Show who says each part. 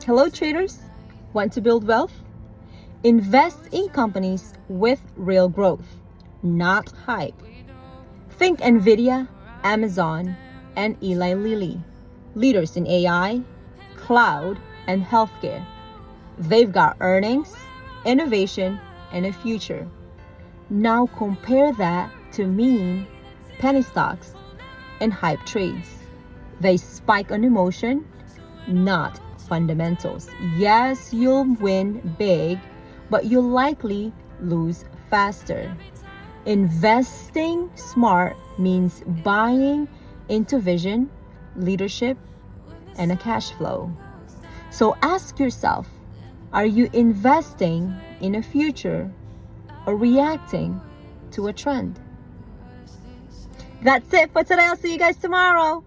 Speaker 1: Hello traders, want to build wealth? Invest in companies with real growth, not hype. Think Nvidia, Amazon, and Eli Lilly, leaders in AI, cloud, and healthcare. They've got earnings, innovation, and a future. Now compare that to meme, penny stocks, and hype trades. They spike on emotion, not fundamentals. Yes, you'll win big, but you'll likely lose faster. Investing smart means buying into vision, leadership, and a cash flow. So ask yourself, are you investing in a future or reacting to a trend? That's it for today. I'll see you guys tomorrow.